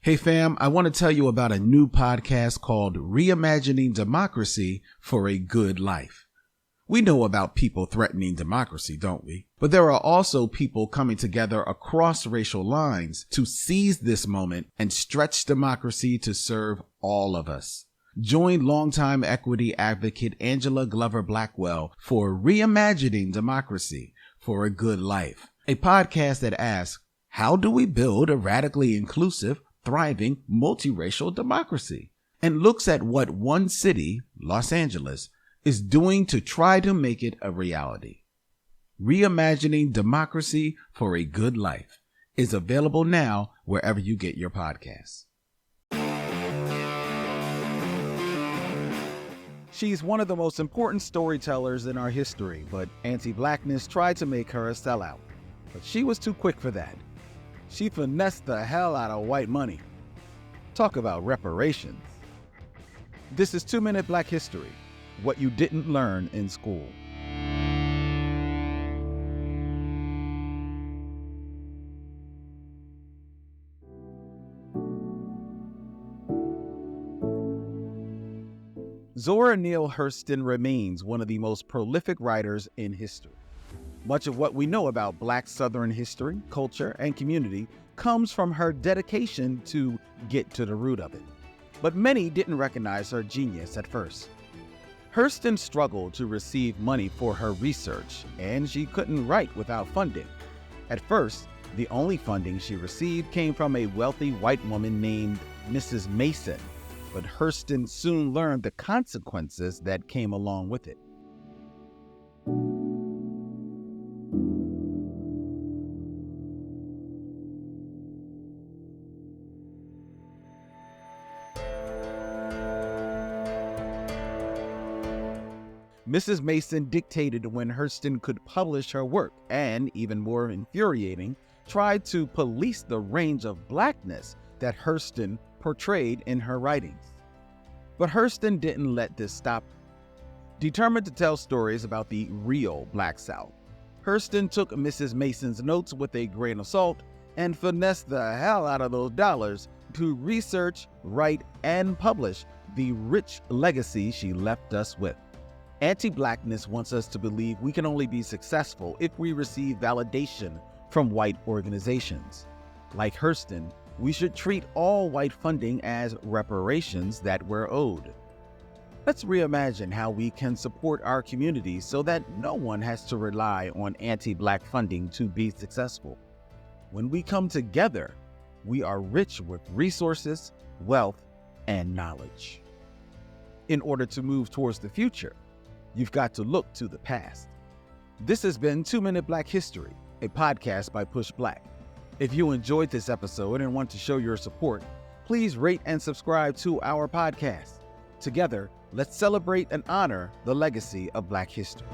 Hey fam, I want to tell you about a new podcast called Reimagining Democracy for a Good Life. We know about people threatening democracy, don't we? But there are also people coming together across racial lines to seize this moment and stretch democracy to serve all of us. Join longtime equity advocate Angela Glover Blackwell for Reimagining Democracy for a Good Life, a podcast that asks, how do we build a radically inclusive, thriving, multiracial democracy? And looks at what one city, Los Angeles, is doing to try to make it a reality. Reimagining Democracy for a Good Life is available now wherever you get your podcasts. She's one of the most important storytellers in our history, but anti-Blackness tried to make her a sellout. But she was too quick for that. She finessed the hell out of white money. Talk about reparations. This is 2 Minute Black History, what you didn't learn in school. Zora Neale Hurston remains one of the most prolific writers in history. Much of what we know about Black Southern history, culture, and community comes from her dedication to get to the root of it. But many didn't recognize her genius at first. Hurston struggled to receive money for her research, and she couldn't write without funding. At first, the only funding she received came from a wealthy white woman named Mrs. Mason, but Hurston soon learned the consequences that came along with it. Mrs. Mason dictated when Hurston could publish her work and, even more infuriating, tried to police the range of blackness that Hurston portrayed in her writings. But Hurston didn't let this stop her. Determined to tell stories about the real Black South, Hurston took Mrs. Mason's notes with a grain of salt and finessed the hell out of those dollars to research, write, and publish the rich legacy she left us with. Anti-Blackness wants us to believe we can only be successful if we receive validation from white organizations. Like Hurston, we should treat all white funding as reparations that we're owed. Let's reimagine how we can support our communities so that no one has to rely on anti-Black funding to be successful. When we come together, we are rich with resources, wealth, and knowledge. In order to move towards the future, you've got to look to the past. This has been 2 Minute Black History, a podcast by Push Black. If you enjoyed this episode and want to show your support, please rate and subscribe to our podcast. Together, let's celebrate and honor the legacy of Black history.